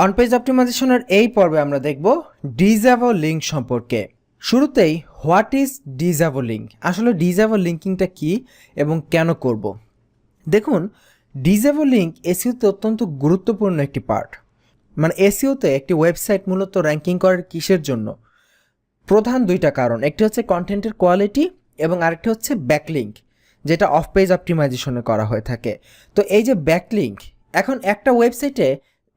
On page অপটিমাইজেশনের এই পর্বে আমরা দেখব ডিজাভো লিঙ্ক সম্পর্কে। শুরুতেই হোয়াট ইজ ডিজাভো লিঙ্ক, আসলে ডিজাভো লিঙ্কিংটা কি এবং কেন করব। দেখুন, ডিজাভো লিঙ্ক এসইওতে অত্যন্ত গুরুত্বপূর্ণ একটি পার্ট। মানে এসইওতে একটি ওয়েবসাইট মূলত র্যাঙ্কিং করার কিসের জন্য? প্রধান দুইটা কারণ, একটি হচ্ছে কন্টেন্টের কোয়ালিটি এবং আরেকটি হচ্ছে ব্যাকলিঙ্ক, যেটা অফ পেজ অপটিমাইজেশনে করা হয়ে থাকে। তো এই যে ব্যাকলিঙ্ক, এখন একটা ওয়েবসাইটে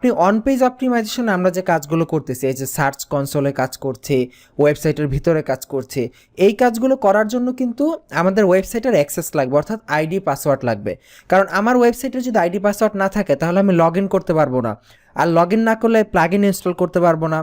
আপনি অন পেজ অপটিমাইজেশনে আমরা যে কাজগুলো করতেছি, এই যে সার্চ কনসোলে কাজ করছে, ওয়েবসাইটের ভিতরে কাজ করছে, এই কাজগুলো করার জন্য কিন্তু আমাদের ওয়েবসাইটের অ্যাক্সেস লাগবে, অর্থাৎ আইডি পাসওয়ার্ড লাগবে। কারণ আমার ওয়েবসাইটে যদি আইডি পাসওয়ার্ড না থাকে তাহলে আমি লগ ইন করতে পারবো না, আর লগ ইন না করলে প্লাগ ইন ইনস্টল করতে পারবো না।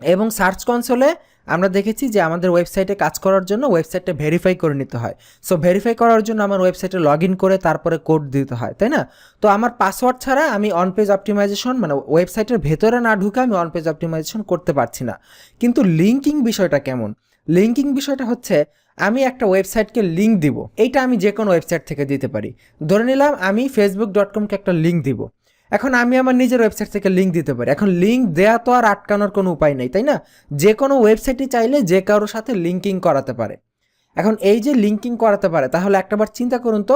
এবং সার্চ কনসোলে আমরা দেখেছি যে আমাদের ওয়েবসাইটে কাজ করার জন্য ওয়েবসাইটটা ভেরিফাই করে নিতে হয়। সো ভেরিফাই করার জন্য আমার ওয়েবসাইটে লগ ইন করে তারপরে কোড দিতে হয়, তাই না? তো আমার পাসওয়ার্ড ছাড়া আমি অন পেজ অপটিমাইজেশন, মানে ওয়েবসাইটের ভেতরে না ঢুকে আমি অন পেজ অপটিমাইজেশন করতে পারছি না। কিন্তু লিঙ্কিং বিষয়টা কেমন? লিঙ্কিং বিষয়টা হচ্ছে, আমি একটা ওয়েবসাইটকে লিঙ্ক দিব, এইটা আমি যে কোনো ওয়েবসাইট থেকে দিতে পারি। ধরে নিলাম আমি facebook.comকে একটা লিঙ্ক দিব। এখন আমি আমার নিজের ওয়েবসাইট থেকে লিঙ্ক দিতে পারি। এখন লিঙ্ক দেয়া তো আর আটকানোর কোনো উপায় নেই, তাই না? যে কোনো ওয়েবসাইটই চাইলে যে কারোর সাথে লিঙ্কিং করাতে পারে। এখন এই যে লিঙ্কিং করাতে পারে, তাহলে একটাবার চিন্তা করুন তো,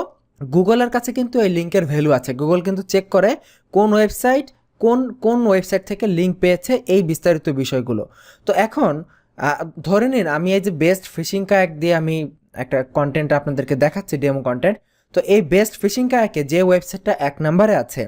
গুগলের কাছে কিন্তু এই লিঙ্কের ভ্যালু আছে। গুগল কিন্তু চেক করে কোন ওয়েবসাইট কোন ওয়েবসাইট থেকে লিঙ্ক পেয়েছে, এই বিস্তারিত বিষয়গুলো। তো এখন ধরে নিন আমি এই যে বেস্ট ফিশিং কায়াক দিয়ে আমি একটা কন্টেন্ট আপনাদেরকে দেখাচ্ছি, ডেমো কন্টেন্ট। তো এই বেস্ট ফিশিং কায়াকে যে ওয়েবসাইটটা 1 নম্বরে আছে,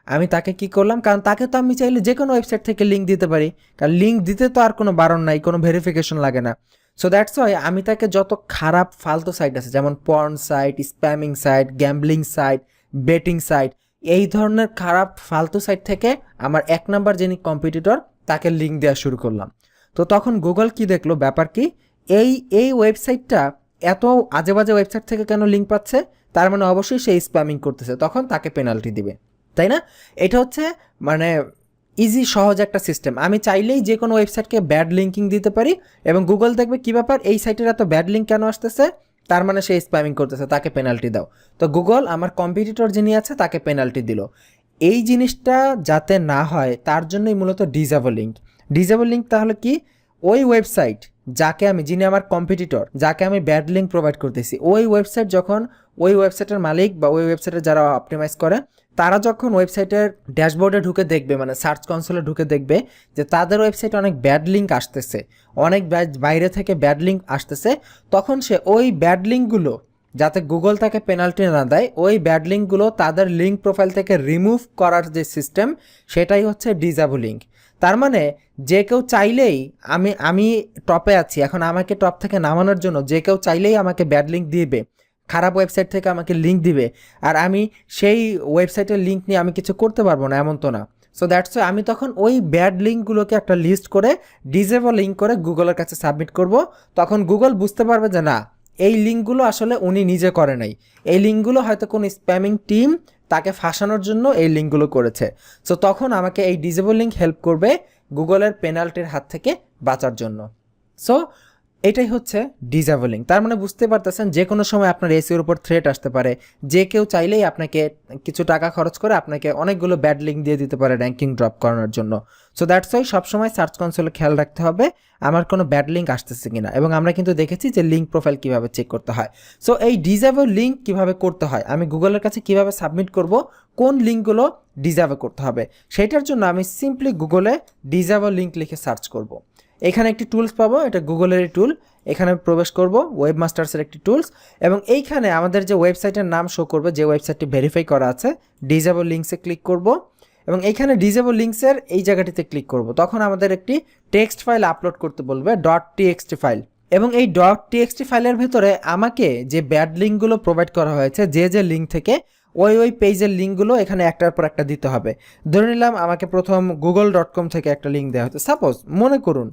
আমি তাকে কি করলাম, কারণ তাকে তো আমি চাইলে যে কোনো ওয়েবসাইট থেকে লিঙ্ক দিতে পারি, কারণ লিঙ্ক দিতে তো আর কোনো বারণ নাই, কোনো ভেরিফিকেশন লাগে না। সো দ্যাটস ওয়াই আমি তাকে যত খারাপ ফালতু সাইট আছে, যেমন porn site, spamming site, gambling site, betting site, এই ধরনের খারাপ ফালতু সাইট থেকে আমার 1 নাম্বার যিনি কম্পিটিটর তাকে লিঙ্ক দেওয়া শুরু করলাম। তো তখন গুগল কি দেখলো, ব্যাপার কি, এই ওয়েবসাইটটা এত আজে বাজে ওয়েবসাইট থেকে কেন লিঙ্ক পাচ্ছে, তার মানে অবশ্যই সে স্প্যামিং করতেছে, তখন তাকে পেনাল্টি দিবে, তাই না? এটা হচ্ছে মানে ইজি সহজ একটা সিস্টেম। আমি চাইলেই যে কোনো ওয়েবসাইটকে ব্যাড লিঙ্কিং দিতে পারি এবং গুগল দেখবে কী ব্যাপার, এই সাইটের এত ব্যাড লিঙ্ক কেন আসতেছে, তার মানে সে স্প্যামিং করতেছে, তাকে পেনাল্টি দাও। তো গুগল আমার কম্পিটিটর যিনি আছে তাকে পেনাল্টি দিল। এই জিনিসটা যাতে না হয় তার জন্যই মূলত ডিজাভো লিঙ্ক। ডিজাভো লিঙ্ক তাহলে কি, ওই ওয়েবসাইট যিনি আমার কম্পিটিটর, যাকে আমি ব্যাড লিঙ্ক প্রোভাইড করতেছি, ওই ওয়েবসাইট যখন ওই ওয়েবসাইটের মালিক বা ওই ওয়েবসাইটে যারা অপটিমাইজ করে, তারা যখন ওয়েবসাইটের ড্যাশবোর্ডে ঢুকে দেখবে, মানে সার্চ কনসোলে ঢুকে দেখবে যে তাদের ওয়েবসাইটে অনেক ব্যাড লিঙ্ক আসতেছে, অনেক বাইরে থেকে ব্যাড লিঙ্ক আসতেছে, তখন সে ওই ব্যাড লিঙ্কগুলো, যাতে গুগল তাকে পেনাল্টি না দেয়, ওই ব্যাড লিঙ্কগুলো তাদের লিঙ্ক প্রোফাইল থেকে রিমুভ করার যে সিস্টেম, সেটাই হচ্ছে ডিজাভো লিঙ্ক। তার মানে যে কেউ চাইলেই, আমি টপে আছি, এখন আমাকে টপ থেকে নামানোর জন্য যে কেউ চাইলেই আমাকে ব্যাড লিঙ্ক দিবে, খারাপ ওয়েবসাইট থেকে আমাকে লিঙ্ক দিবে, আর আমি সেই ওয়েবসাইটের লিঙ্ক নিয়ে আমি কিছু করতে পারবো না, এমন তো না। সো দ্যাটস ওয়াই আমি তখন ওই ব্যাড লিঙ্কগুলোকে একটা লিস্ট করে ডিজেবল লিঙ্ক করে গুগলের কাছে সাবমিট করব। তখন গুগল বুঝতে পারবে যে না, এই লিঙ্কগুলো আসলে উনি নিজে করে নাই, এই লিঙ্কগুলো হয়তো কোনো স্প্যামিং টিম তাকে ফাঁসানোর জন্য এই লিঙ্কগুলো করেছে। সো তখন আমাকে এই ডিজেবল লিঙ্ক হেল্প করবে গুগলের পেনাল্টির হাত থেকে বাঁচার জন্য। সো এটাই হচ্ছে ডিজাভো লিঙ্ক। তার মানে বুঝতে পারতেছেন, যে কোনো সময় আপনার এসইওর উপর থ্রেট আসতে পারে, যে কেউ চাইলেই আপনাকে কিছু টাকা খরচ করে আপনাকে অনেকগুলো ব্যাড লিঙ্ক দিয়ে দিতে পারে র্যাঙ্কিং ড্রপ করানোর জন্য। সো দ্যাটস ওয়াই সবসময় সার্চ কনসোলে খেয়াল রাখতে হবে আমার কোনো ব্যাড লিঙ্ক আসতেছে কিনা। এবং আমরা কিন্তু দেখেছি যে লিঙ্ক প্রোফাইল কীভাবে চেক করতে হয়। সো এই ডিজাভো লিঙ্ক কীভাবে করতে হয়, আমি গুগলের কাছে কীভাবে সাবমিট করব, কোন লিঙ্কগুলো ডিজাভো করতে হবে, সেটার জন্য আমি সিম্পলি গুগলে ডিজাভো লিঙ্ক লিখে সার্চ করব। এখানে একটি টুলস পাবো, এটা গুগলের টুল, এখানে প্রবেশ করব, ওয়েবমাস্টার্সের একটি টুলস, এবং এইখানে আমাদের যে ওয়েবসাইটের নাম শো করবে, যে ওয়েবসাইটটি ভেরিফাই করা আছে, ডিজাভো লিঙ্কসে ক্লিক করব এবং এইখানে ডিজাভো লিঙ্কসের এই জায়গাটিতে ক্লিক করব। তখন আমাদের একটি টেক্সট ফাইল আপলোড করতে বলবে, .txt ফাইল, এবং এই .txt ফাইলের ভেতরে আমাকে যে ব্যাড লিঙ্কগুলো প্রোভাইড করা হয়েছে, যে লিঙ্ক থেকে, ওই পেজের লিঙ্কগুলো এখানে একটার পর একটা দিতে হবে। ধরে নিলাম আমাকে প্রথম google.com থেকে একটা লিঙ্ক দেওয়া হতো, সাপোজ মনে করুন।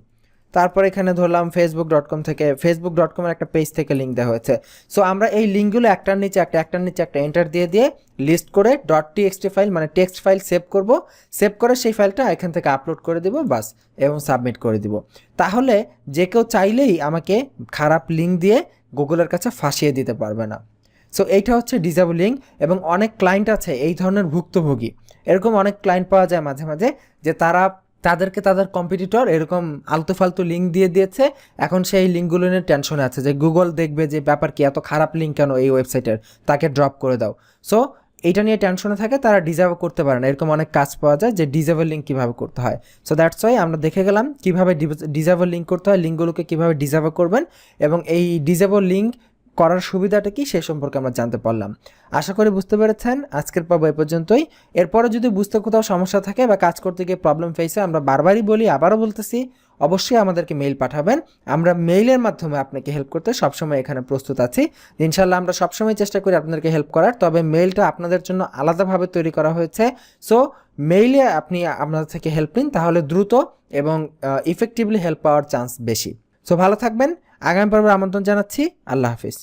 তারপর এখানে ধরলাম facebook.com থেকে, facebook.com-এর একটা পেজ থেকে লিঙ্ক দেওয়া হয়েছে। সো আমরা এই লিঙ্কগুলো একটার নিচে একটা এন্টার দিয়ে লিস্ট করে .txt ফাইল, মানে টেক্সট ফাইল সেভ করব। সেভ করে সেই ফাইলটা এখান থেকে আপলোড করে দিব, বাস, এবং সাবমিট করে দিব। তাহলে যে কেউ চাইলেই আমাকে খারাপ লিঙ্ক দিয়ে গুগলের কাছে ফাঁসিয়ে দিতে পারবে না। সো এইটা হচ্ছে ডিসঅ্যাভেল লিঙ্ক, এবং অনেক ক্লায়েন্ট আছে এই ধরনের ভুক্তভোগী। এরকম অনেক ক্লায়েন্ট পাওয়া যায় মাঝে মাঝে যে তাদেরকে তাদের কম্পিটিটর এরকম আলতু ফালতু লিঙ্ক দিয়ে দিয়েছে, এখন সেই লিঙ্কগুলো নিয়ে টেনশনে আছে যে গুগল দেখবে যে ব্যাপার কি, এত খারাপ লিঙ্ক কেন এই ওয়েবসাইটের, তাকে ড্রপ করে দাও। সো এইটা নিয়ে টেনশনে থাকে, তারা ডিসঅ্যাভেল করতে পারে না। এরকম অনেক কাজ পাওয়া যায় যে ডিসঅ্যাভেল লিঙ্ক কীভাবে করতে হয়। সো দ্যাটস ওয়াই আমরা দেখে গেলাম কীভাবে ডিসঅ্যাভেল লিঙ্ক করতে হয়, লিঙ্কগুলোকে কীভাবে ডিসঅ্যাভেল করবেন, এবং এই ডিসঅ্যাভেল লিঙ্ক করার সুবিধাটা কি সে সম্পর্কে আমরা জানতে পারলাম। আশা করি বুঝতে পেরেছেন। আজকের পর্ব এ পর্যন্তই। এরপরে যদি বুঝতে কোথাও সমস্যা থাকে বা কাজ করতে গিয়ে প্রবলেম ফেসে, আমরা বারবারই বলি, আবারও বলতেছি, অবশ্যই আমাদেরকে মেইল পাঠাবেন। আমরা মেইলের মাধ্যমে আপনাকে হেল্প করতে সবসময় এখানে প্রস্তুত আছি। ইনশাল্লাহ আমরা সবসময় চেষ্টা করি আপনাদেরকে হেল্প করার, তবে মেইলটা আপনাদের জন্য আলাদাভাবে তৈরি করা হয়েছে। সো মেইলে আপনি আপনাদের থেকে হেল্প নিন, তাহলে দ্রুত এবং ইফেক্টিভলি হেল্প পাওয়ার চান্স বেশি। সো ভালো থাকবেন। আগামী পর্বে আমন্ত্রণ জানাচ্ছি। আল্লাহ হাফিজ।